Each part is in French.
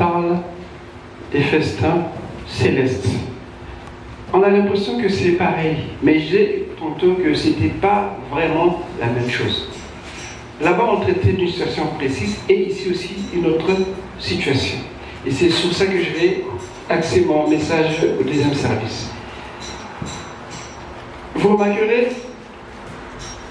parle des festins célestes. On a l'impression que c'est pareil, mais je disais tantôt que ce n'était pas vraiment la même chose. Là-bas, on traitait d'une situation précise et ici aussi une autre situation. Et c'est sur ça que je vais axer mon message au deuxième service. Vous remarquerez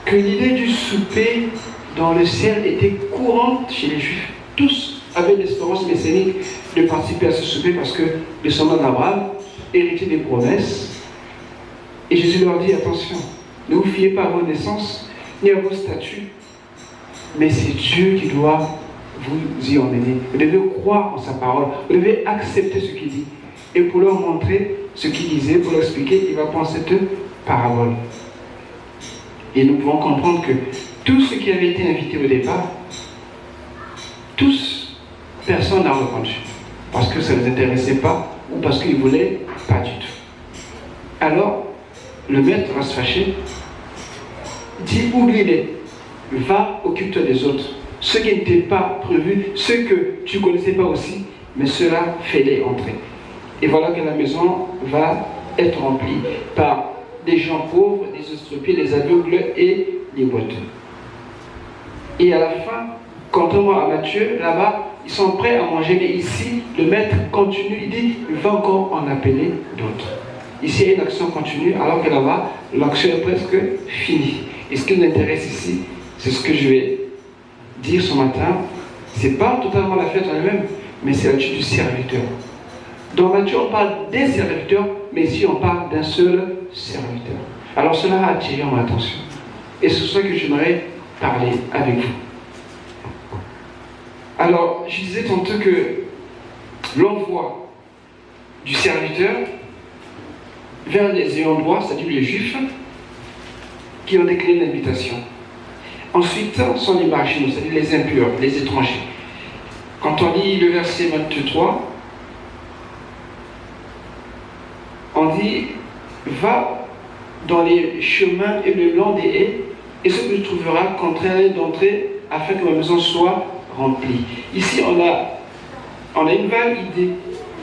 que l'idée du souper dans le ciel était courante chez les Juifs. Tous avaient l'espérance messianique de participer à ce souper parce que descendants d'Abraham, héritiers des promesses. Et Jésus leur dit, attention, ne vous fiez pas à vos naissances ni à vos statuts, mais c'est Dieu qui doit vous y emmener. Vous devez croire en sa parole, vous devez accepter ce qu'il dit. Et pour leur montrer ce qu'il disait, pour leur expliquer, il va prendre cette parabole. Et nous pouvons comprendre que tous ceux qui avaient été invités au départ, tous, personne n'a répondu. Parce que ça ne les intéressait pas ou parce qu'ils ne voulaient pas du tout. Alors, le maître va se fâcher, dit oublie-les, va, occupe-toi des autres. Ceux qui n'étaient pas prévus, ceux que tu ne connaissais pas aussi, mais ceux-là, fais-les entrer. Et voilà que la maison va être remplie par des gens pauvres, des estropiés, des aveugles et des boiteux. Et à la fin, contrairement à Matthieu, là-bas, ils sont prêts à manger, mais ici, le maître continue, il dit, il va encore en appeler d'autres. Ici, il y a une action continue, alors que là-bas, l'action est presque finie. Et ce qui nous intéresse ici, c'est ce que je vais dire ce matin, c'est pas totalement la fête en elle-même, mais c'est l'attitude du serviteur. Dans Matthieu, on parle des serviteurs, mais ici, on parle d'un seul serviteur. Alors, cela a attiré mon attention. Et c'est ça que j'aimerais parler avec vous. Alors, je disais tantôt que l'envoi du serviteur vers les ayants droit, c'est-à-dire les juifs, qui ont décliné l'invitation. Ensuite, sont les marginaux, c'est-à-dire les impurs, les étrangers. Quand on lit le verset 23, on dit « Va dans les chemins et le long des haies, et ce que tu trouveras contraint d'entrer afin que ma maison soit remplie. » Ici, on a une vague idée,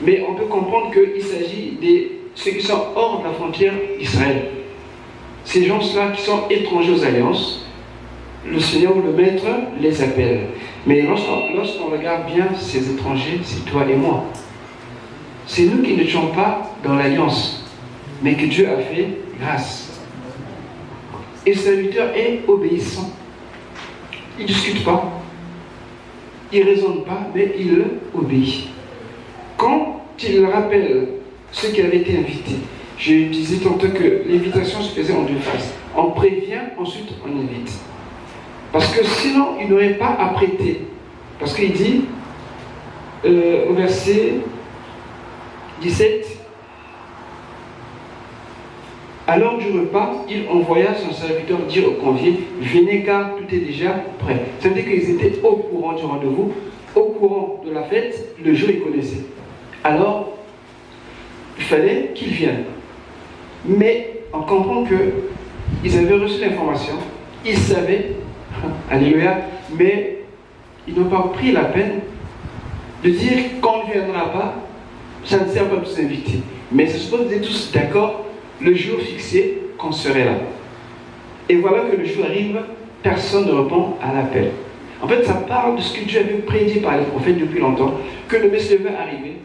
mais on peut comprendre qu'il s'agit de ceux qui sont hors de la frontière d'Israël. Ces gens-là qui sont étrangers aux alliances, le Seigneur ou le Maître les appelle. Mais lorsqu'on regarde bien ces étrangers, c'est toi et moi. C'est nous qui ne sommes pas dans l'alliance, mais que Dieu a fait grâce. Et ce serviteur est obéissant. Il ne discute pas, il ne raisonne pas, mais il obéit. Quand il rappelle ceux qui avaient été invités, je disais tantôt que l'invitation se faisait en deux phases. On prévient, ensuite on invite. Parce que sinon, il n'aurait pas à prêter. Parce qu'il dit, au verset 17, à l'heure du repas, il envoya son serviteur dire aux conviés, venez car tout est déjà prêt. Ça veut dire qu'ils étaient au courant du rendez-vous, au courant de la fête, le jour ils connaissaient. Alors, il fallait qu'ils viennent. Mais on comprend qu'ils avaient reçu l'information, ils savaient, alléluia, mais ils n'ont pas pris la peine de dire qu'on ne viendra pas, ça ne sert pas de vous inviter. Mais c'est suppose que vous êtes tous d'accord le jour fixé qu'on serait là. Et voilà que le jour arrive, personne ne répond à l'appel. En fait, ça parle de ce que Dieu avait prédit par les prophètes depuis longtemps, que le Messie devait arriver,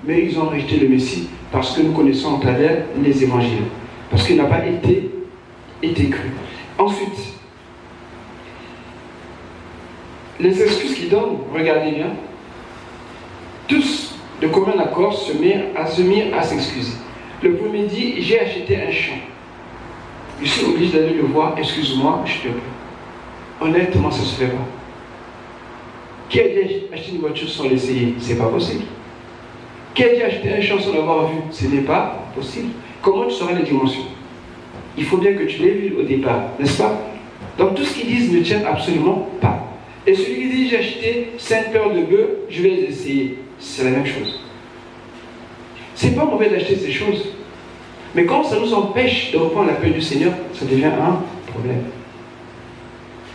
mais ils ont rejeté le Messie parce que nous connaissons à travers les évangiles, parce qu'il n'a pas été cru. Ensuite, les excuses qu'ils donnent, regardez bien, tous de commun accord se mirent à s'excuser. Le premier dit, j'ai acheté un champ. Je suis obligé d'aller le voir, excuse-moi, je te prie. Honnêtement, ça ne se fait pas. Qui a dit acheter une voiture sans l'essayer? Ce n'est pas possible. Qui a dit acheter un champ sans l'avoir vu? Ce n'est pas possible. Comment tu sauras les dimensions? Il faut bien que tu l'aies vu au départ, n'est-ce pas? Donc tout ce qu'ils disent ne tient absolument pas. Et celui qui dit j'ai acheté 5 paires de bœufs, je vais les essayer. C'est la même chose. C'est pas mauvais d'acheter ces choses. Mais quand ça nous empêche de reprendre l'appel du Seigneur, ça devient un problème.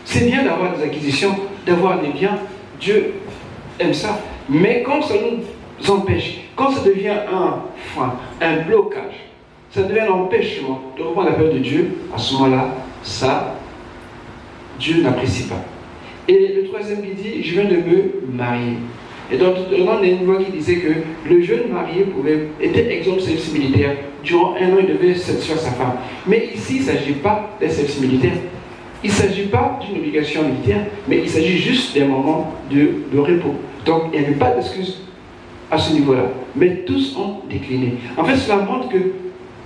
C'est bien d'avoir des acquisitions, d'avoir des biens. Dieu aime ça. Mais quand ça nous empêche, quand ça devient un frein, un blocage, ça devient un empêchement de reprendre la parole de Dieu, à ce moment-là, ça, Dieu n'apprécie pas. Et le troisième qui dit, je viens de me marier. Et dans il y a une loi qui disait que le jeune marié était exempt de service militaire. Durant un an, il devait satisfaire sa femme. Mais ici, il ne s'agit pas d'un service militaire. Il ne s'agit pas d'une obligation militaire, mais il s'agit juste d'un moment de repos. Donc, il n'y avait pas d'excuse à ce niveau-là. Mais tous ont décliné. En fait, cela montre que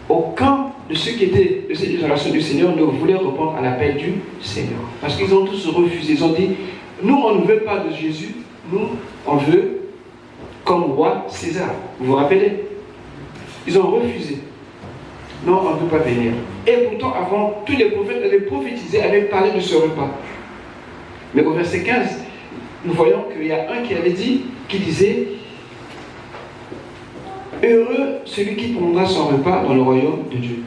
aucun de ceux qui étaient de cette génération du Seigneur ne voulait répondre à l'appel du Seigneur. Parce qu'ils ont tous refusé. Ils ont dit, nous, on ne veut pas de Jésus. Nous, on veut comme roi César. Vous vous rappelez? Ils ont refusé. Non, on ne peut pas venir. Et pourtant, avant, tous les prophètes avaient prophétisé, avaient parlé de ce repas. Mais au verset 15, nous voyons qu'il y a un qui avait dit, qui disait, heureux celui qui prendra son repas dans le royaume de Dieu.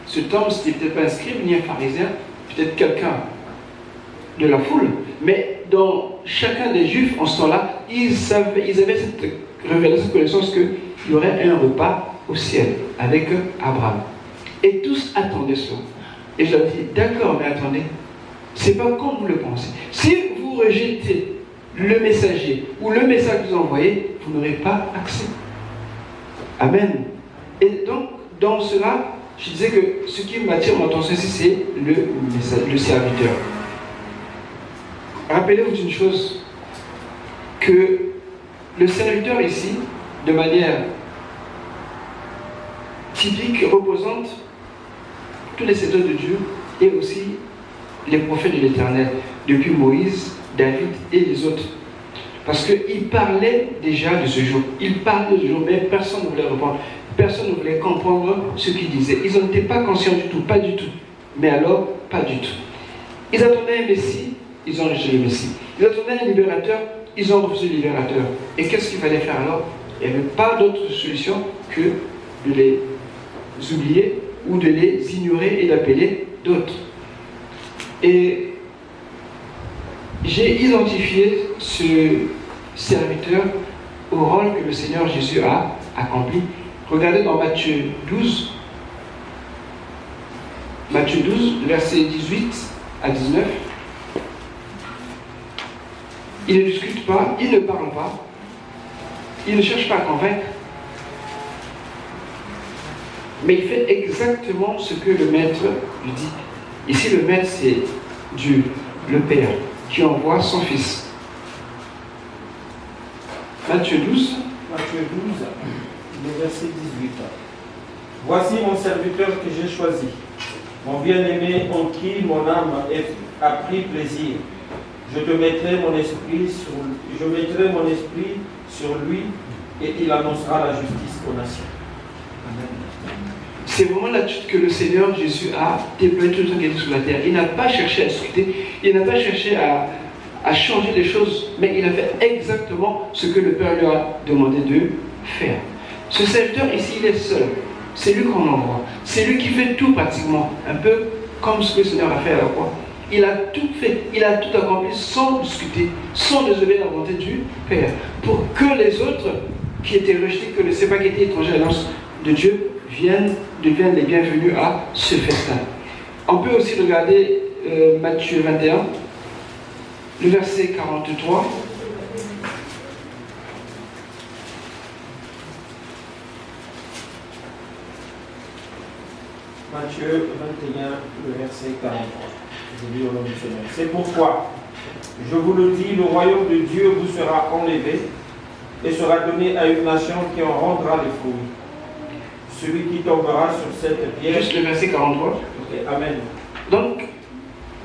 Cet homme, ce n'était peut-être pas un scribe ni un pharisien, peut-être quelqu'un de la foule, mais dans chacun des Juifs, en ce temps-là, ils avaient cette révélation, cette connaissance qu'il y aurait un repas au ciel avec Abraham. Et tous attendaient cela. Et je leur dis, d'accord, mais attendez, c'est pas comme vous le pensez. Si vous rejetez le messager ou le message que vous envoyez, vous n'aurez pas accès. Amen. Et donc, dans cela, je disais que ce qui m'attire mon attention ici, c'est le serviteur. Rappelez-vous d'une chose, que le serviteur ici, de manière typique, représente tous les serviteurs de Dieu et aussi les prophètes de l'Éternel, depuis Moïse, David et les autres. Parce qu'ils parlaient déjà de ce jour. Ils parlaient de ce jour, mais personne ne voulait répondre. Personne ne voulait comprendre ce qu'ils disaient. Ils n'en étaient pas conscients du tout, pas du tout. Mais alors, pas du tout. Ils attendaient un Messie, ils ont rejeté le Messie. Ils attendaient un libérateur, ils ont refusé le libérateur. Et qu'est-ce qu'il fallait faire alors? Il n'y avait pas d'autre solution que de les oublier ou de les ignorer et d'appeler d'autres. Et j'ai identifié ce serviteur au rôle que le Seigneur Jésus a accompli. Regardez dans Matthieu 12. Matthieu 12, versets 18 à 19. Il ne discute pas, il ne parle pas, il ne cherche pas à convaincre, mais il fait exactement ce que le maître lui dit. Ici, le maître, c'est Dieu, le Père, qui envoie son Fils. Matthieu 12. Matthieu 12, le verset 18. Voici mon serviteur que j'ai choisi, mon bien-aimé en qui mon âme a pris plaisir. Je mettrai mon esprit sur lui et il annoncera la justice aux nations. Amen. C'est vraiment l'attitude que le Seigneur Jésus a déployé tout le temps qu'il était sur la terre. Il n'a pas cherché à discuter, il n'a pas cherché à changer les choses, mais il a fait exactement ce que le Père lui a demandé de faire. Ce serviteur ici, il est seul. C'est lui qu'on envoie. C'est lui qui fait tout pratiquement, un peu comme ce que le Seigneur a fait à la croix. Il a tout fait, il a tout accompli sans discuter, sans désobéir à la volonté du Père, pour que les autres qui étaient rejetés, que ne sais pas qui étaient étrangers à l'annonce de Dieu, deviennent les bienvenus à ce festin. On peut aussi regarder Matthieu 21, le verset 43. Matthieu 21, le verset 43. Je lis au nom du Seigneur. C'est pourquoi, je vous le dis, le royaume de Dieu vous sera enlevé et sera donné à une nation qui en rendra les fruits. Celui qui tombera sur cette pierre... Juste le verset 43. Okay, amen. Donc,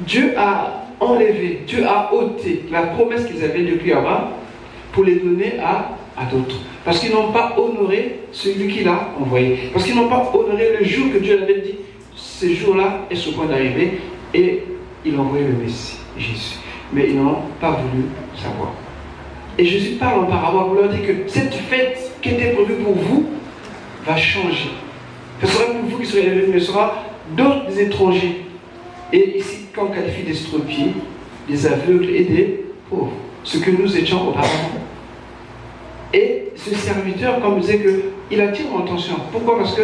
Dieu a enlevé, Dieu a ôté la promesse qu'ils avaient depuis Abraham pour les donner à d'autres. Parce qu'ils n'ont pas honoré celui qu'il a envoyé. Parce qu'ils n'ont pas honoré le jour que Dieu leur avait dit, ce jour-là est sur le point d'arriver, et il a envoyé le Messie, Jésus. Mais ils n'ont pas voulu savoir. Et Jésus parle en parabole pour leur dire que cette fête qui était prévue pour vous va changer. Ce sera pour vous qui serez élevés, mais ce sera d'autres étrangers. Et ici, quand on qualifie des estropiés, des aveugles et des pauvres, ce que nous étions auparavant. Et ce serviteur, comme je disais, il attire mon attention. Pourquoi? Parce que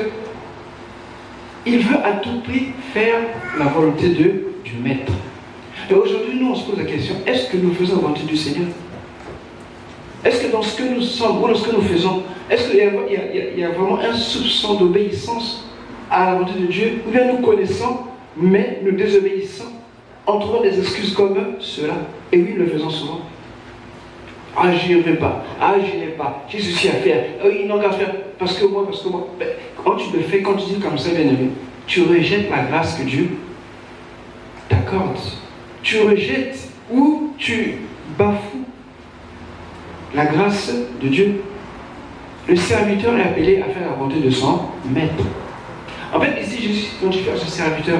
il veut à tout prix faire la volonté du maître. Et aujourd'hui, nous, on se pose la question, est-ce que nous faisons la volonté du Seigneur? Est-ce que dans ce que nous sommes, ou dans ce que nous faisons, est-ce qu'il y a vraiment un soupçon d'obéissance à la volonté de Dieu? Ou bien nous connaissons, mais nous désobéissons en trouvant des excuses comme cela? Et oui, nous le faisons souvent. Ah, j'y vais pas. Ah, j'y n'ai pas. J'ai ceci à faire. Ils n'ont qu'à faire parce que moi. Ben, quand tu le fais, quand tu dis comme ça, bien aimé, tu rejettes la grâce que Dieu t'accorde. Tu rejettes ou tu bafoues la grâce de Dieu. Le serviteur est appelé à faire la volonté de son maître. En fait, ici, Jésus identifie à ce serviteur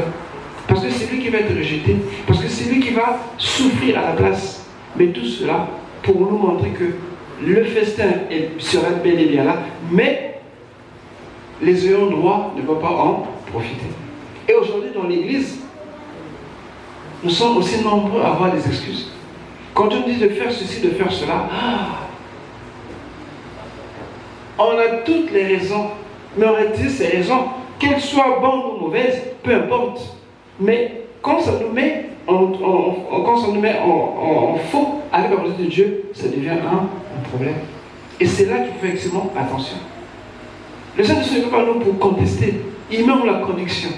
parce que c'est lui qui va être rejeté, parce que c'est lui qui va souffrir à la place. Mais tout cela pour nous montrer que le festin sera bel et bien là, mais les ayants droit ne vont pas en profiter. Et aujourd'hui, dans l'Église, nous sommes aussi nombreux à avoir des excuses. Quand on dit de faire ceci, de faire cela, on a toutes les raisons. Mais en réalité, ces raisons, qu'elles soient bonnes ou mauvaises, peu importe. Mais quand ça nous met en faux avec la volonté de Dieu, ça devient un problème. Et c'est là qu'il faut faire extrêmement attention. Le Saint-Esprit ne veut pas nous pour contester. Il met en la conviction.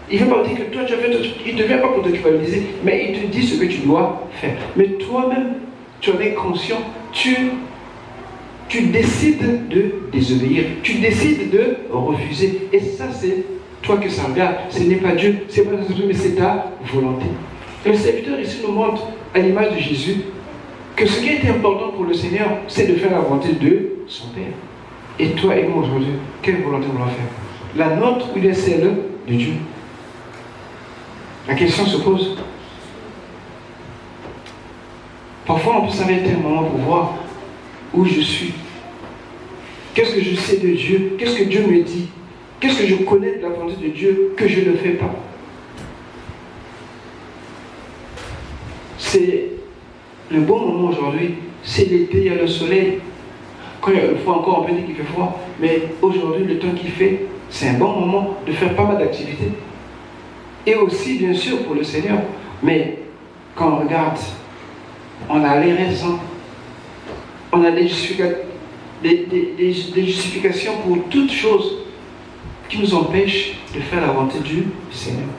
Il ne veut pas dire que toi tu as fait, il ne vient pas pour te culpabiliser, mais il te dit ce que tu dois faire. Mais toi-même, tu en es conscient, tu décides de désobéir, tu décides de refuser. Et ça, c'est toi que ça regarde. Ce n'est pas Dieu, ce n'est pas Dieu, mais c'est ta volonté. Et le serviteur ici nous montre, à l'image de Jésus, que ce qui est important pour le Seigneur, c'est de faire la volonté de son Père. Et toi et moi aujourd'hui, quelle volonté voulons faire? La nôtre ou bien celle de Dieu? La question se pose. Parfois, on peut s'arrêter un moment pour voir où je suis. Qu'est-ce que je sais de Dieu? Qu'est-ce que Dieu me dit? Qu'est-ce que je connais de la volonté de Dieu que je ne fais pas? C'est le bon moment aujourd'hui. C'est l'été, il y a le soleil. Quand il y a le froid encore, on peut dire qu'il fait froid. Mais aujourd'hui, le temps qu'il fait, c'est un bon moment de faire pas mal d'activités. Et aussi, bien sûr, pour le Seigneur. Mais quand on regarde, on a les raisons. On a des justifications pour toutes choses qui nous empêchent de faire la volonté du Seigneur.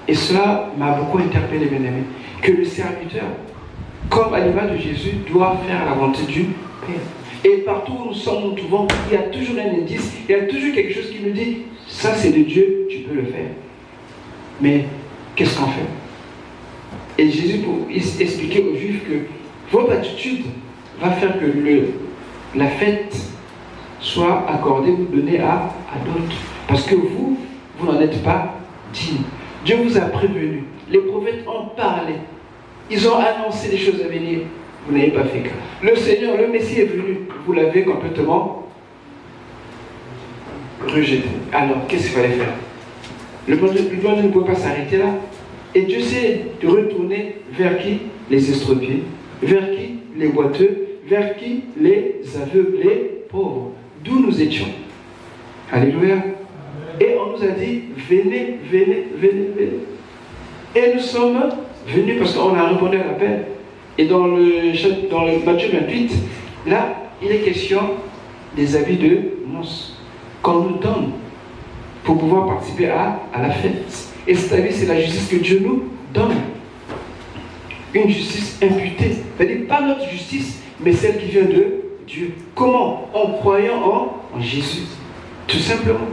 Et cela m'a beaucoup interpellé, bien aimé. Que le serviteur, comme à l'image de Jésus, doit faire la volonté du Père. Et partout où nous sommes, nous trouvons, il y a toujours un indice, il y a toujours quelque chose qui nous dit, ça c'est de Dieu, tu peux le faire. Mais qu'est-ce qu'on fait? Et Jésus, pour expliquer aux Juifs que votre attitude va faire que la fête soit accordée ou donnée à d'autres. Parce que vous n'en êtes pas dignes. Dieu vous a prévenu. Les prophètes ont parlé. Ils ont annoncé des choses à venir. Vous n'avez pas fait cas. Le Seigneur, le Messie est venu. Vous l'avez complètement rejeté. Alors, qu'est-ce qu'il fallait faire? Le plan ne pouvait pas s'arrêter là. Et Dieu s'est retourné vers qui? Les estropiés. Vers qui? Les boiteux. Vers qui? Les aveugles, les pauvres. D'où nous étions. Alléluia. Et on nous a dit, venez, venez, venez, venez. Et nous sommes venus parce qu'on a répondu à l'appel. Et dans le Matthieu 28, là, il est question des habits de noces qu'on nous donne pour pouvoir participer à la fête. Et cet habit, c'est la justice que Dieu nous donne. Une justice imputée. C'est-à-dire pas notre justice, mais celle qui vient de Dieu. Comment? En croyant en Jésus. Tout simplement.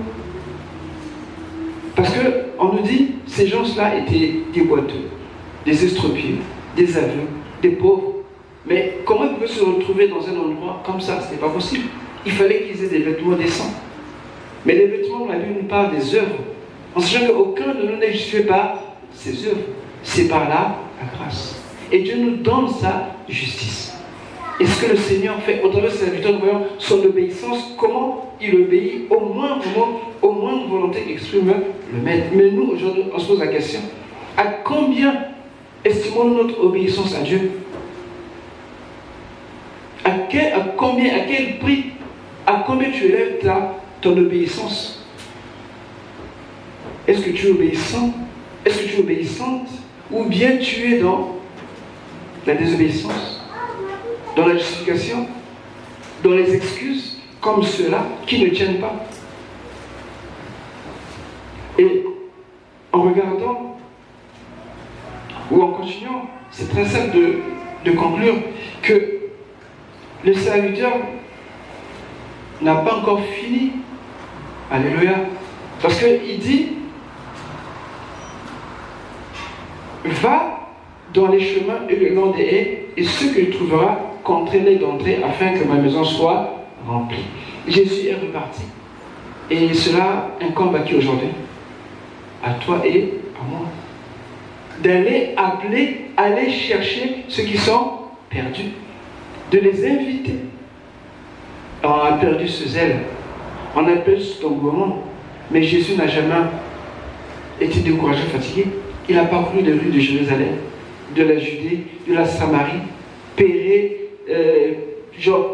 Parce qu'on nous dit, ces gens-là étaient des boiteux, des estropiés, des aveugles, des pauvres. Mais comment ils pouvaient se retrouver dans un endroit comme ça? Ce n'est pas possible. Il fallait qu'ils aient des vêtements décents. Mais les vêtements, la Bible nous parle des œuvres. En sachant qu'aucun de nous n'est justifié par ses œuvres. C'est par là la grâce. Et Dieu nous donne sa justice. Et ce que le Seigneur fait au travers de ses serviteurs, nous voyons son obéissance, comment il obéit au moindre moment, au moindre volonté qu'exprime le Maître. Mais nous, aujourd'hui, on se pose la question, à combien estimons-nous notre obéissance à Dieu? À quel prix, à combien tu élèves ton obéissance? Est-ce que tu es obéissant? Est-ce que tu es obéissante? Ou bien tu es dans la désobéissance, dans la justification, dans les excuses, comme ceux-là qui ne tiennent pas. Et en regardant, ou en continuant, c'est très simple de conclure que le serviteur n'a pas encore fini. Alléluia. Parce qu'il dit, va dans les chemins et le long des haies, et ce que tu trouveras, contrains-les d'entrer, afin que ma maison soit remplie. Jésus est reparti. Et cela incombe à qui aujourd'hui? À toi et à moi. D'aller appeler, aller chercher ceux qui sont perdus. De les inviter. Alors, on a perdu ce zèle. On a perdu cet engouement. Mais Jésus n'a jamais été découragé, fatigué. Il a parcouru les rues de Jérusalem, de la Judée, de la Samarie, Pérée,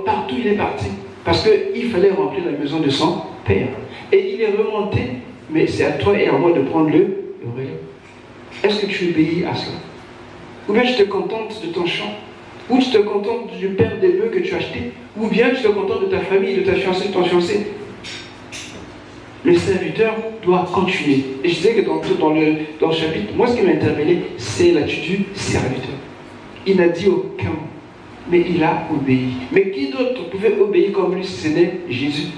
partout il est parti. Parce qu'il fallait remplir la maison de son Père. Et il est remonté, mais c'est à toi et à moi de prendre le relais. Est-ce que tu obéis à cela? Ou bien tu te contentes de ton champ? Ou tu te contentes du père des bœufs que tu as acheté? Ou bien tu te contentes de ta famille, de ta fiancée, de ton fiancé? Le serviteur doit continuer. Et je disais que dans le chapitre, moi ce qui m'a interpellé, c'est l'attitude du serviteur. Il n'a dit aucun mot, mais il a obéi. Mais qui d'autre pouvait obéir comme lui si ce n'est Jésus?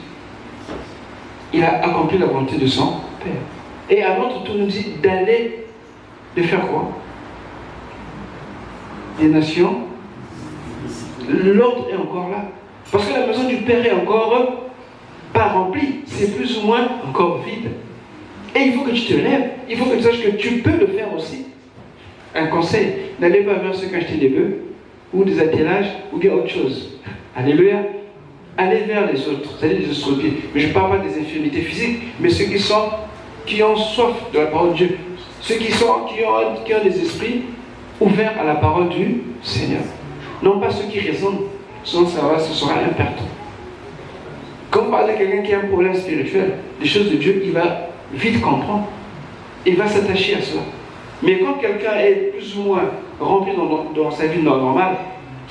Il a accompli la volonté de son Père. Et à notre tour, nous dit d'aller, de faire quoi? Des nations. L'ordre est encore là. Parce que la maison du Père est encore pas remplie, c'est plus ou moins encore vide. Et il faut que tu te lèves, il faut que tu saches que tu peux le faire aussi. Un conseil, n'allez pas vers ceux qui ont acheté des bœufs, ou des attellages, ou bien autre chose. Alléluia. Allez vers les autres, c'est-à-dire les estropiés. Mais je ne parle pas des infirmités physiques, mais ceux qui ont soif de la parole de Dieu. Ceux qui ont des esprits ouverts à la parole du Seigneur. Non pas ceux qui raisonnent, sinon ce sera impertinent. Quand on parle de quelqu'un qui a un problème spirituel, des choses de Dieu, il va vite comprendre. Il va s'attacher à cela. Mais quand quelqu'un est plus ou moins rempli dans sa vie normale,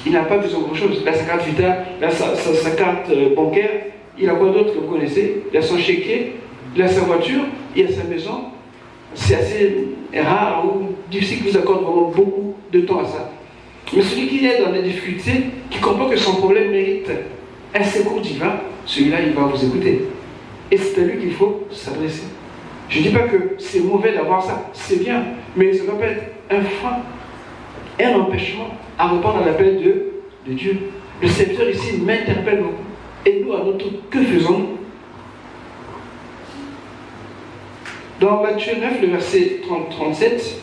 il n'a pas besoin de grand chose. Il a sa carte vitale, il a sa carte bancaire, il a quoi d'autre que vous connaissez? Il a son chéquier, il a sa voiture, il a sa maison. C'est assez rare ou difficile que vous accorde vraiment beaucoup de temps à ça. Mais celui qui est dans des difficultés, qui comprend que son problème mérite un secours divin, celui-là, il va vous écouter. Et c'est à lui qu'il faut s'adresser. Je ne dis pas que c'est mauvais d'avoir ça, c'est bien, mais ça ne doit pas être un frein, un empêchement à répondre à l'appel de Dieu. Le serviteur ici m'interpelle beaucoup. Et nous, à notre tour, que faisons-nous? Dans Matthieu 9, le verset 37,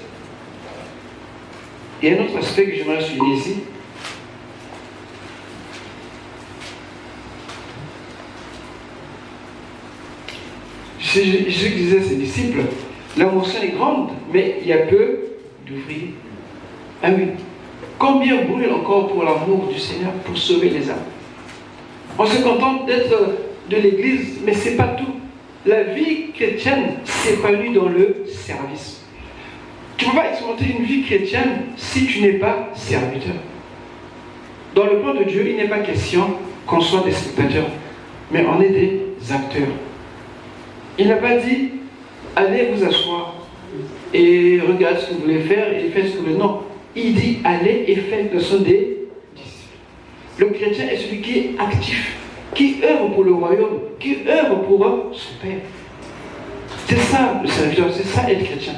il y a un autre aspect que j'aimerais souligner ici. Jésus disait à ses disciples, la moisson est grande, mais il y a peu d'ouvriers. Ah oui. Combien brûle encore pour l'amour du Seigneur, pour sauver les âmes? On se contente d'être de l'église, mais ce n'est pas tout. La vie chrétienne s'épanouit dans le service. Tu ne peux pas expérimenter une vie chrétienne si tu n'es pas serviteur. Dans le plan de Dieu, il n'est pas question qu'on soit des spectateurs, mais on est des acteurs. Il n'a pas dit, allez vous asseoir et regardez ce que vous voulez faire et faites ce que vous voulez. Non, il dit, allez et faites, ce sont des disciples. Le chrétien est celui qui est actif, qui œuvre pour le royaume, qui œuvre pour son Père. C'est ça le serviteur, c'est ça être chrétien.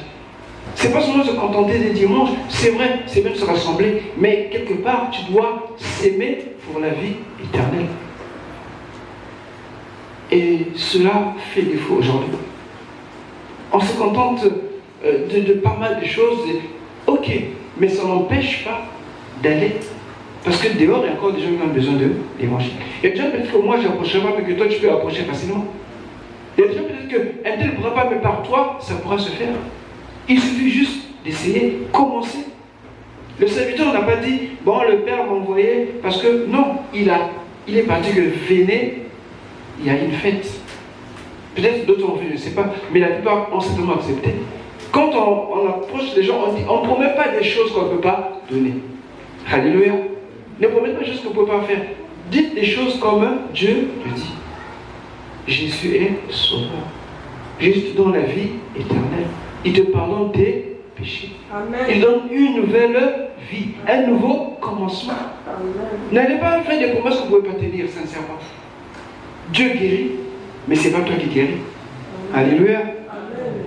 C'est pas seulement se contenter des dimanches, c'est vrai, c'est bien de se rassembler, mais quelque part, tu dois s'aimer pour la vie éternelle. Et cela fait défaut aujourd'hui. On se contente de pas mal de choses, ok, mais ça n'empêche pas d'aller. Parce que dehors, il y a encore des gens qui ont besoin de l'évangile. Il y a des gens peut-être que moi, je n'approcherai pas, mais que toi, tu peux approcher facilement. Il y a des gens peut-être qu'un tel ne pourra pas, mais par toi, ça pourra se faire. Il suffit juste d'essayer, commencer. Le serviteur n'a pas dit, bon, le Père m'a envoyé, parce que non, il est parti que venez, il y a une fête. Peut-être d'autres ont fait, je ne sais pas, mais la plupart ont certainement accepté. Quand on approche les gens, on ne promet pas des choses qu'on ne peut pas donner. Alléluia. Ne promettez pas des choses qu'on ne peut pas faire. Dites des choses comme Dieu le dit. Jésus est sauveur. Jésus te donne la vie éternelle. Il te pardonne tes péchés. Amen. Il donne une nouvelle vie, un nouveau commencement. N'allez pas faire des promesses que vous ne pouvez pas tenir, sincèrement. Dieu guérit, mais ce n'est pas toi qui guéris. Amen. Alléluia. Amen.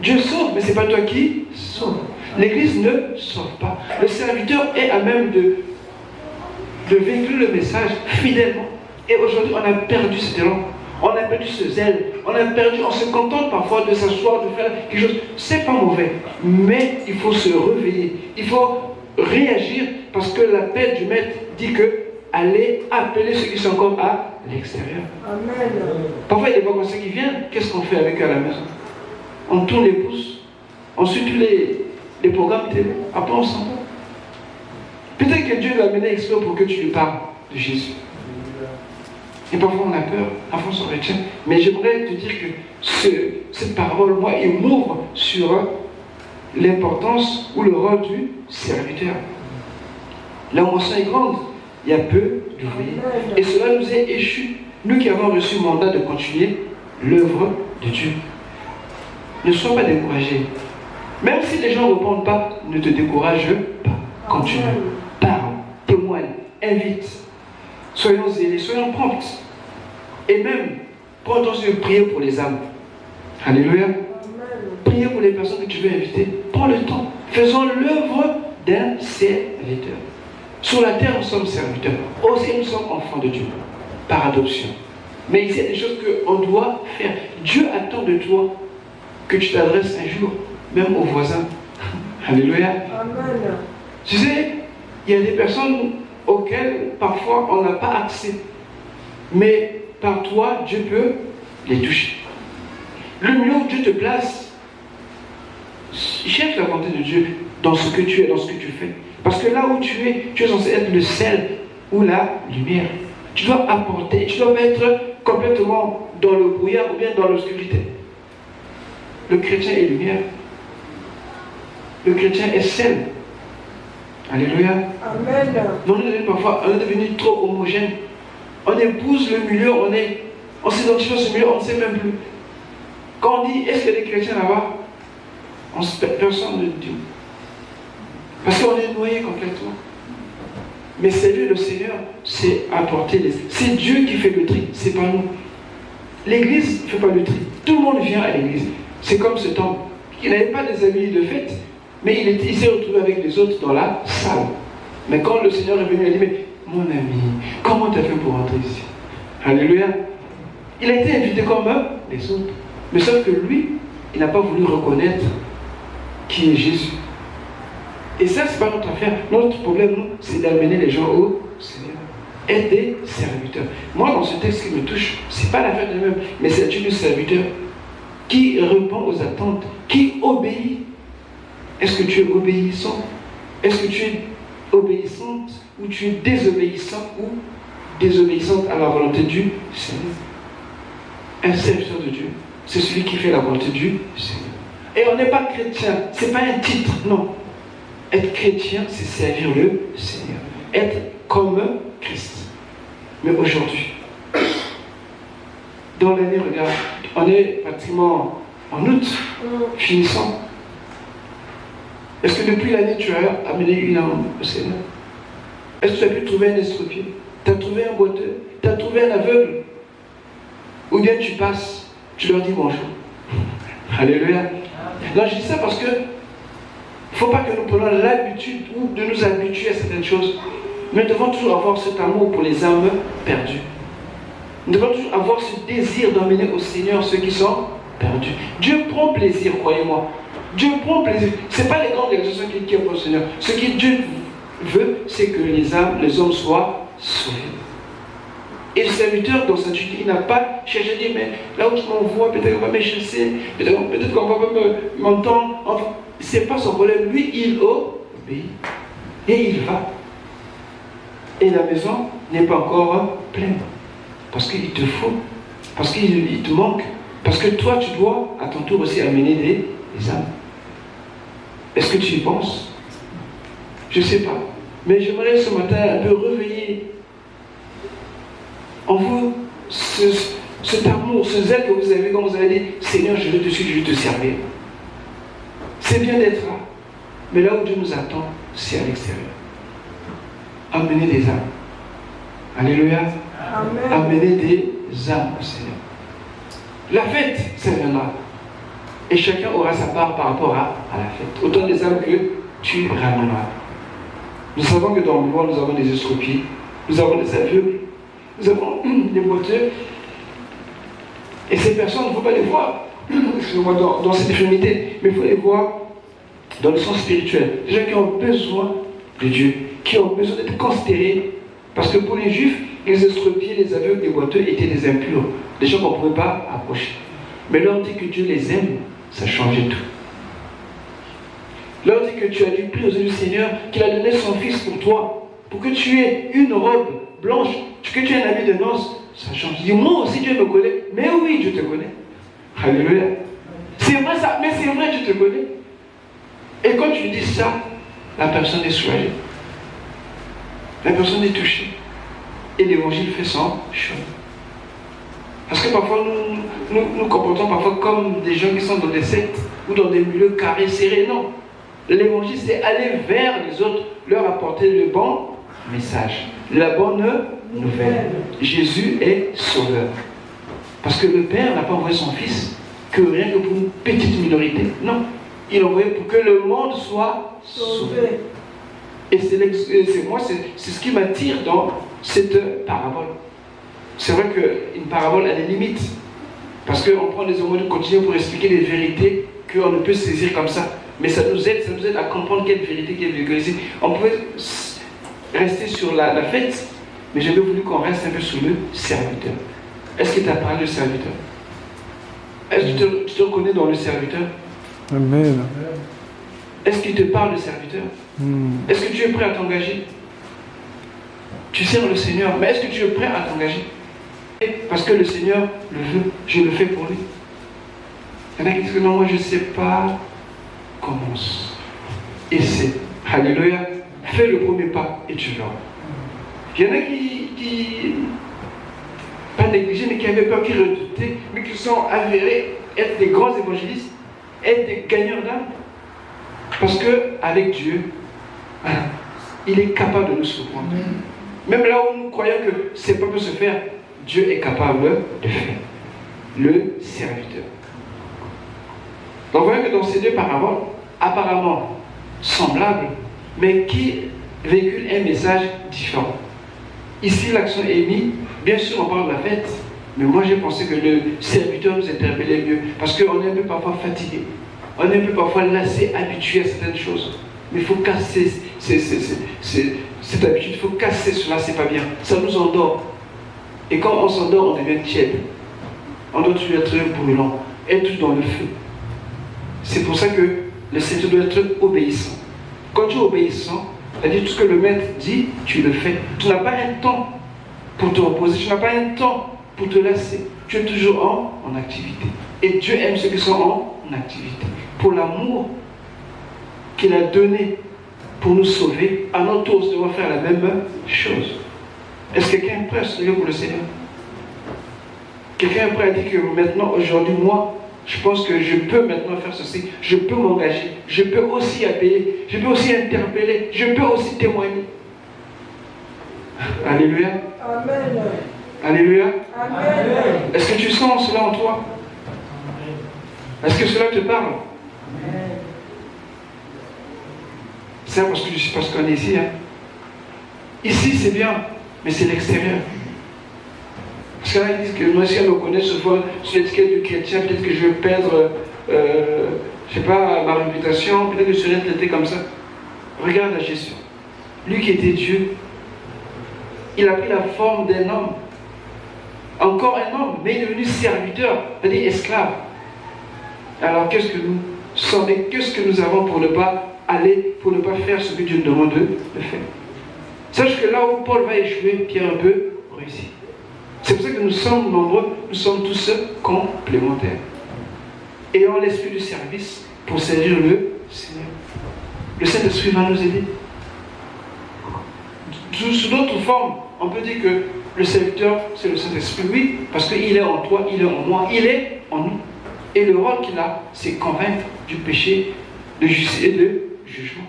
Dieu sauve, mais ce n'est pas toi qui sauve. L'Église ne sauve pas. Le serviteur est à même de véhiculer le message fidèlement. Et aujourd'hui, on a perdu cet élan. On a perdu ce zèle. On se contente parfois de s'asseoir, de faire quelque chose. C'est pas mauvais. Mais il faut se réveiller. Il faut réagir parce que l'appel du maître dit que allez appeler ceux qui sont encore à l'extérieur. Amen. Parfois, il y a des vacances qui viennent. Qu'est-ce qu'on fait avec eux à la maison? On tourne les pouces. On suit tous les programmes télé. Après, on s'en va. Peut-être que Dieu l'a amené exprès pour que tu lui parles de Jésus. Et parfois on a peur, parfois on s'en retient. Mais j'aimerais te dire que cette parole, moi, il m'ouvre sur l'importance ou le rôle du serviteur. La mention est grande, il y a peu d'ouvriers. Et cela nous est échu, nous qui avons reçu le mandat de continuer l'œuvre de Dieu. Ne sois pas découragé. Même si les gens ne répondent pas, ne te décourage pas. Continue. Parle, témoigne, invite. Soyons zélés, soyons prompts. Et même, prends le temps de prier pour les âmes. Alléluia. Priez pour les personnes que tu veux inviter. Prends le temps. Faisons l'œuvre d'un serviteur. Sur la terre, nous sommes serviteurs. Aussi, nous sommes enfants de Dieu. Par adoption. Mais il y a des choses qu'on doit faire. Dieu attend de toi que tu t'adresses un jour, même aux voisins. Alléluia. Amen. Tu sais, il y a des personnes auxquelles parfois on n'a pas accès. Mais par toi, Dieu peut les toucher. Le mieux où Dieu te place, cherche la volonté de Dieu dans ce que tu es, dans ce que tu fais. Parce que là où tu es censé être le sel ou la lumière. Tu dois apporter, tu dois pas être complètement dans le brouillard ou bien dans l'obscurité. Le chrétien est lumière. Le chrétien est sel. Alléluia. Amen. Donc parfois, on est devenu trop homogène. On épouse le milieu, on s'identifie à ce milieu, on ne sait même plus. Quand on dit, est-ce qu'il y a des chrétiens là-bas? Personne ne le dit. Parce qu'on est noyé complètement. Mais c'est lui, le Seigneur, c'est apporter les... C'est Dieu qui fait le tri, c'est pas nous. L'église ne fait pas le tri. Tout le monde vient à l'église. C'est comme cet homme. Il n'avait pas des amis de fête, mais il s'est retrouvé avec les autres dans la salle. Mais quand le Seigneur est venu, il a dit, mais mon ami, comment tu as fait pour rentrer ici? Alléluia. Il a été invité comme les autres. Mais sauf que lui, il n'a pas voulu reconnaître qui est Jésus. Et ça, ce n'est pas notre affaire. Notre problème, nous, c'est d'amener les gens au Seigneur. Être des serviteurs. Moi, dans ce texte qui me touche, ce n'est pas l'affaire de même, mais c'est du serviteur qui répond aux attentes, qui obéit. Est-ce que tu es obéissant? Est-ce que tu es obéissante ou tu es désobéissant ou désobéissante à la volonté du Seigneur? Un serviteur de Dieu, c'est celui qui fait la volonté du Seigneur. Et on n'est pas chrétien, ce n'est pas un titre, non. Être chrétien, c'est servir le Seigneur. Être comme Christ. Mais aujourd'hui, dans l'année, regarde, on est pratiquement en août, finissant. Est-ce que depuis l'année, tu as amené une âme au Seigneur? Est-ce que tu as pu trouver un estropié? Tu as trouvé un boiteux? Tu as trouvé un aveugle? Ou bien tu passes, tu leur dis bonjour. Alléluia. Non, je dis ça parce que il ne faut pas que nous prenions l'habitude ou de nous habituer à certaines choses. Nous devons toujours avoir cet amour pour les âmes perdues. Nous devons toujours avoir ce désir d'emmener au Seigneur ceux qui sont perdus. Dieu prend plaisir, croyez-moi. Dieu prend plaisir. Ce n'est pas les grandes réalisations qui ont au Seigneur. Ce que Dieu veut, c'est que les hommes soient sauvés. Et le serviteur, dans sa duty, il n'a pas cherché à dire, mais là où tu m'envoies, peut-être qu'on va me chasser, peut-être qu'on va pas m'entendre. Enfin, ce n'est pas son problème. Lui, il obéit. Et il va. Et la maison n'est pas encore pleine. Parce qu'il te faut. Parce qu'il te manque. Parce que toi, tu dois à ton tour aussi amener des âmes. Est-ce que tu y penses? Je ne sais pas. Mais j'aimerais ce matin un peu réveiller en vous cet amour, ce zèle que vous avez quand vous avez dit Seigneur, je veux te suivre, je veux te servir. C'est bien d'être là. Mais là où Dieu nous attend, c'est à l'extérieur. Amener des âmes. Alléluia. Amen. Amener des âmes au Seigneur. La fête, ça viendra. Et chacun aura sa part par rapport à la fête. Autant des âmes que tu ramèneras. Nous savons que dans le monde, nous avons des estropiés, nous avons des aveugles, nous avons des boiteux. Et ces personnes, il ne faut pas les voir dans cette infirmité, mais il faut les voir dans le sens spirituel. Des gens qui ont besoin de Dieu, qui ont besoin d'être considérés. Parce que pour les Juifs, les estropiés, les aveugles, les boiteux étaient des impurs, des gens qu'on ne pouvait pas approcher. Mais leur dit que Dieu les aime, ça changeait tout. Leur dit que tu as dû prier aux yeux du Seigneur, qu'il a donné son Fils pour toi, pour que tu aies une robe blanche, que tu aies un habit de noces, ça change. Dis, moi aussi Dieu me connaît. Mais oui, Dieu te connaît. Alléluia. C'est vrai ça, mais c'est vrai, Dieu te connaît. Et quand tu dis ça, la personne est soulagée. La personne est touchée. Et l'évangile fait son chemin. Parce que parfois, nous comportons parfois comme des gens qui sont dans des sectes ou dans des milieux carrés, serrés. Non. L'évangile, c'est aller vers les autres, leur apporter le bon message, la bonne nouvelle. Jésus est sauveur. Parce que le Père n'a pas envoyé son Fils que rien que pour une petite minorité. Non. Il l'a envoyé pour que le monde soit sauvé. Et c'est ce qui m'attire dans cette parabole. C'est vrai qu'une parabole a des limites. Parce qu'on prend des hommes du quotidien pour expliquer des vérités qu'on ne peut saisir comme ça. Mais ça nous aide à comprendre quelle vérité qui est vulgarisée. On peut rester sur la fête, mais j'avais voulu qu'on reste un peu sur le serviteur. Est-ce qu'il t'a parlé de serviteur? Est-ce que tu te reconnais dans le serviteur? Amen. Est-ce qu'il te parle de serviteur? Est-ce que tu es prêt à t'engager? Tu sers le Seigneur, mais est-ce que tu es prêt à t'engager? Parce que le Seigneur le veut, je le fais pour lui. Il y en a qui disent que non, moi je ne sais pas. Commence. Essaie. Alléluia. Fais le premier pas et tu verras. Il y en a qui pas négligés, mais qui avaient peur, qui redoutaient, mais qui sont avérés être des grands évangélistes, être des gagneurs d'âme. Parce qu'avec Dieu, il est capable de nous surprendre. Même là où nous croyons que ça ne peut pas se faire, Dieu est capable de faire. Le serviteur. Donc vous voyez que dans ces deux paraboles, apparemment semblables, mais qui véhiculent un message différent. Ici, l'accent est mis, bien sûr on parle de la fête, mais moi j'ai pensé que le serviteur nous interpellait mieux, parce qu'on est un peu parfois fatigué, on est un peu parfois lassé, habitué à certaines choses. Mais il faut casser cette habitude, il faut casser cela, c'est pas bien. Ça nous endort. Et quand on s'endort, on devient tiède. On doit toujours être brûlant, être dans le feu. C'est pour ça que le serviteur doit être obéissant. Quand tu es obéissant, c'est-à-dire tout ce que le maître dit, tu le fais. Tu n'as pas un temps pour te reposer, tu n'as pas un temps pour te lasser. Tu es toujours en activité. Et Dieu aime ceux qui sont en activité. Pour l'amour qu'il a donné pour nous sauver, à notre tour, nous devons faire la même chose. Est-ce que quelqu'un est prêt à se lever pour le Seigneur? Quelqu'un est prêt à dire que maintenant, aujourd'hui, moi, je pense que je peux maintenant faire ceci, je peux m'engager, je peux aussi appeler, je peux aussi interpeller, je peux aussi témoigner. Alléluia. Amen. Alléluia. Amen. Est-ce que tu sens cela en toi? Est-ce que cela te parle? Amen. C'est parce qu'on est ici. Hein. Ici, c'est bien, mais c'est l'extérieur. Parce que là, ils disent que moi, si on me connaît souvent sur l'étiquette du chrétien, peut-être que je vais perdre, je sais pas, ma réputation, peut-être que je serai traité comme ça. Regarde à Jésus. Lui qui était Dieu, il a pris la forme d'un homme. Encore un homme, mais il est devenu serviteur, c'est-à-dire esclave. Alors qu'est-ce que nous sommes et qu'est-ce que nous avons pour ne pas aller pour ne pas faire ce que Dieu nous demande de faire. Sache que là où Paul va échouer, Pierre peut réussir. C'est pour ça que nous sommes nombreux, nous sommes tous complémentaires. Ayons l'esprit du service pour servir le Seigneur. Le Saint-Esprit va nous aider. Sous d'autres formes, on peut dire que le serviteur, c'est le Saint-Esprit, oui, parce qu'il est en toi, il est en moi, il est en nous. Et le rôle qu'il a, c'est convaincre du péché, de justice et de jugement.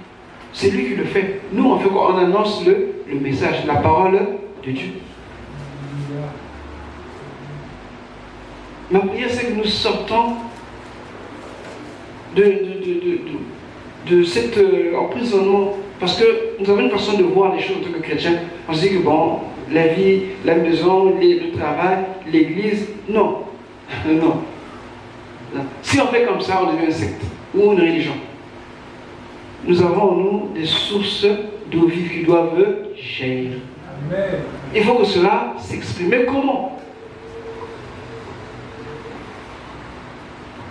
C'est lui qui le fait. Nous, on fait quoi? On annonce le message, la parole de Dieu. Ma prière, c'est que nous sortons de cet emprisonnement. Parce que nous avons une façon de voir les choses en tant que chrétiens. On se dit que bon, la vie, la maison, le travail, l'église, non. Non. Si on fait comme ça, on devient un secte ou une religion. Nous avons en nous des sources d'eau vive qui doivent jaillir. Amen. Il faut que cela s'exprime. Mais comment?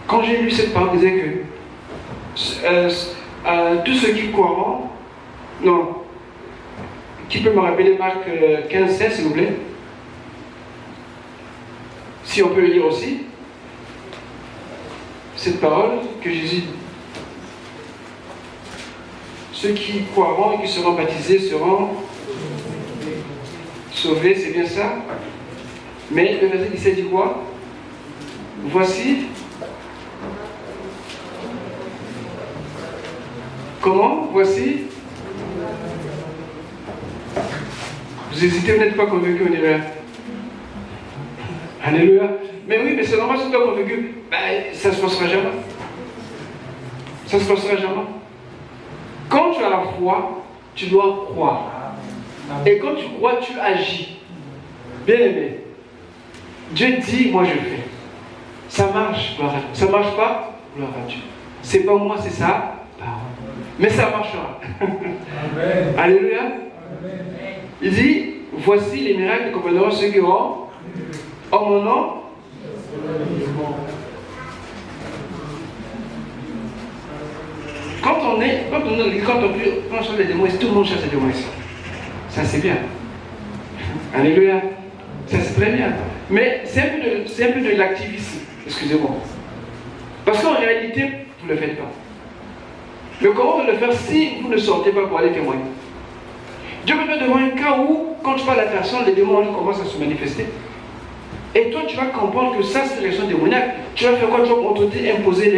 Quand j'ai lu cette parole, il disait que tous ceux qui croiront, non, qui peut me rappeler Marc 15, 16, s'il vous plaît? Si on peut le lire aussi. Cette parole que Jésus dit. Ceux qui croiront et qui seront baptisés seront sauvés, c'est bien ça? Mais le verset 17 dit quoi? Voici. Comment? Voici. Vous hésitez, vous n'êtes pas convaincu, on dirait. Alléluia. Mais oui, mais c'est normal, si tu es convaincu, ça ne se passera jamais. Ça ne se passera jamais. Quand tu as la foi, tu dois croire. Et quand tu crois, tu agis. Bien aimé. Dieu dit, moi je fais. Ça marche, gloire à Dieu. Ça ne marche pas, gloire à Dieu. C'est pas moi, c'est ça. Mais ça marchera. Amen. Alléluia. Amen. Il dit, voici les miracles que accompagneront ceux qui auront en mon nom. Quand on chasse les démons, tout le monde chasse les démons ici. Ça c'est bien. Alléluia. Ça c'est très bien. Mais c'est un peu de l'activisme. Excusez-moi. Parce qu'en réalité, vous ne le faites pas. Mais comment vous le faire si vous ne sortez pas pour aller témoigner? Dieu peut te devant un cas où, quand tu parles à la personne, les démons commencent à se manifester. Et toi, tu vas comprendre que ça, c'est une réaction démoniaque. Tu vas faire quoi? Tu vas contrôler, imposer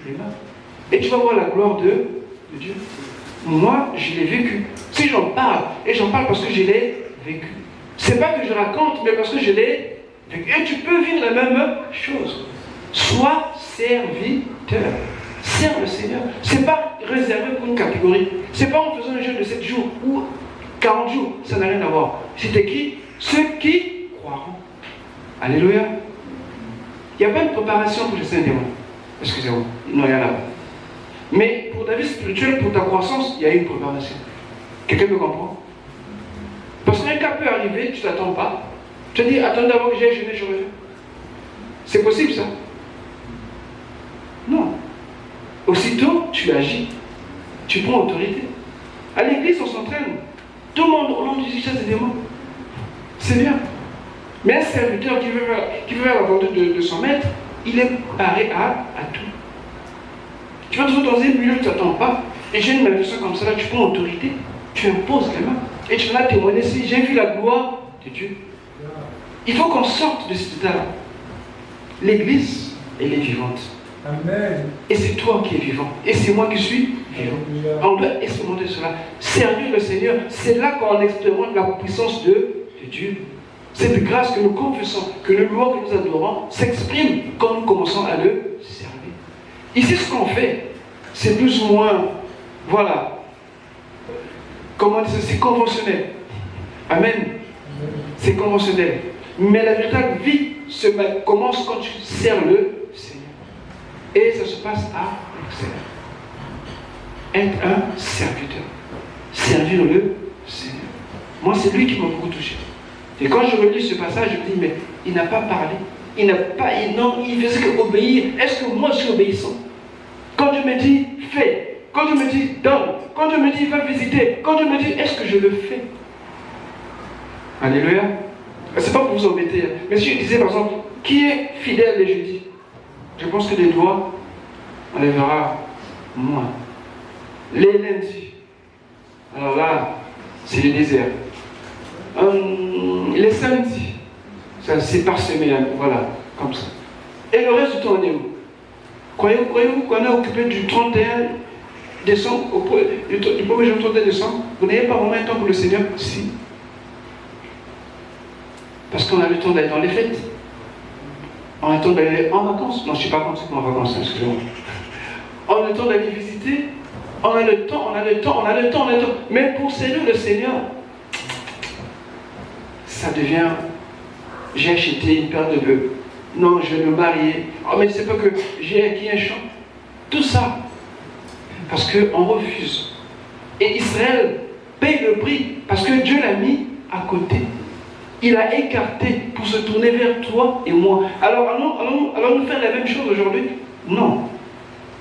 les mains. Et tu vas voir la gloire de Dieu. Moi, je l'ai vécu. Si j'en parle, et j'en parle parce que je l'ai vécu. C'est pas que je raconte, mais parce que je l'ai vécu. Et tu peux vivre la même chose. Sois serviteur. Serve le Seigneur. Ce n'est pas réservé pour une catégorie. Ce n'est pas en faisant un jeûne de 7 jours ou 40 jours. Ça n'a rien à voir. C'était qui? Ceux qui croiront. Alléluia. Il n'y a pas une préparation pour les saints démons. Excusez-moi. Non, il y en a pas. Mais pour ta vie spirituelle, pour ta croissance, il y a une préparation. Quelqu'un me comprend? Parce qu'un cas peut arriver, tu ne t'attends pas. Tu te dis, attends d'abord que j'ai jeûné, je reviens. C'est possible ça? Non. Aussitôt, tu agis. Tu prends autorité. À l'église, on s'entraîne. Tout le monde, au nom de Jésus, chasse des démons. C'est bien. Mais un serviteur qui veut faire la volonté de son maître, il est paré à tout. Tu vas toujours dans une milieu, tu ne t'attends pas. Et j'ai une manifestation comme ça, là, tu prends autorité. Tu imposes les mains. Et tu vas témoigner si j'ai vu la gloire de Dieu. Il faut qu'on sorte de cet état-là. L'église, elle est vivante. Amen. Et c'est toi qui es vivant. Et c'est moi qui suis vivant. On doit expérimenter cela. Servir le Seigneur, c'est là qu'on expérimente la puissance de Dieu. Cette grâce que nous confessons, que nous louons, que nous adorons, s'exprime quand nous commençons à le servir. Ici, ce qu'on fait, c'est plus ou moins, voilà, comment dire, c'est conventionnel. Amen. C'est conventionnel. Mais la véritable vie commence quand tu sers le Seigneur. Et ça se passe à l'extérieur. Être un serviteur. Servir le Seigneur. Moi, c'est lui qui m'a beaucoup touché. Et quand je relis ce passage, je me dis, mais il n'a pas parlé. Il faisait qu'obéir. Est-ce que moi je suis obéissant? Quand Dieu me dit, fais. quand Dieu me dit donne, quand Dieu me dit va visiter, quand Dieu me dit est-ce que je le fais? Alléluia. C'est pas pour vous embêter. Mais si je disais par exemple, qui est fidèle les jeudis? Je pense que les doigts, on les verra moins. Les lundis, alors là, c'est le désert. Les samedis, ça c'est parsemé, hein, voilà, comme ça. Et le reste du temps, on est où? Croyez-vous qu'on est occupé du 31 décembre, du 1er jour au 31 décembre? Vous n'avez pas vraiment un temps pour le Seigneur? Si. Parce qu'on a le temps d'aller dans les fêtes. On a le temps d'aller en vacances. Non, je ne suis pas contre en vacances, hein, excusez-moi. On a le temps d'aller visiter. On a le temps. Mais pour servir le Seigneur, ça devient, j'ai acheté une paire de bœufs. Non, je vais me marier. Oh, mais c'est pas que j'ai acquis un champ. Tout ça. Parce qu'on refuse. Et Israël paye le prix parce que Dieu l'a mis à côté. Il a écarté pour se tourner vers toi et moi. Alors, allons-nous faire la même chose aujourd'hui? Non.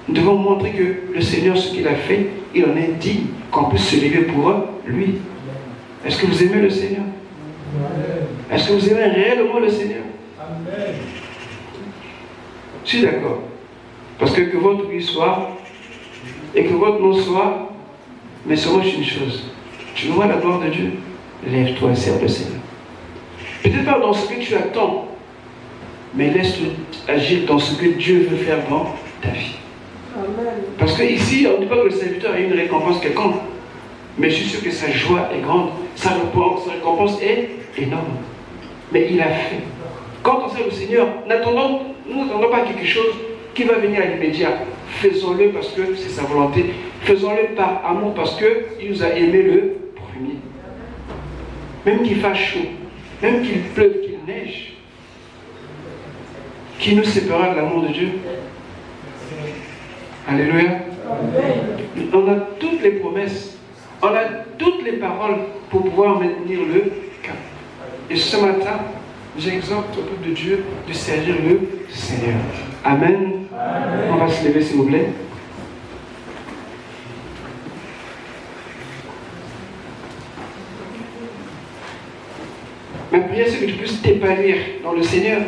Nous devons montrer que le Seigneur, ce qu'il a fait, il en est digne, qu'on puisse se lever pour lui. Est-ce que vous aimez le Seigneur? Est-ce que vous aimez réellement le Seigneur? Amen. Je suis d'accord. Parce que votre oui soit, et que votre non soit, mais seulement une chose. Tu vois la gloire de Dieu? Lève-toi et serve le Seigneur. Peut-être pas dans ce que tu attends, mais laisse-le agir dans ce que Dieu veut faire dans ta vie. Amen. Parce qu'ici, on ne dit pas que le serviteur a une récompense quelconque, mais je suis sûr que sa joie est grande, sa récompense est énorme. Mais il a fait. Quand on sert le Seigneur, nous n'attendons pas quelque chose qui va venir à l'immédiat. Faisons-le parce que c'est sa volonté. Faisons-le par amour parce qu'il nous a aimé le premier. Même qu'il fasse chaud, même qu'il pleuve, qu'il neige, qui nous séparera de l'amour de Dieu? Alléluia. Amen. On a toutes les promesses, on a toutes les paroles pour pouvoir maintenir le cap. Et ce matin, j'exhorte au peuple de Dieu de servir le Seigneur. Amen. Amen. On va se lever s'il vous plaît. Ma prière, c'est que tu puisses t'épanouir dans le Seigneur.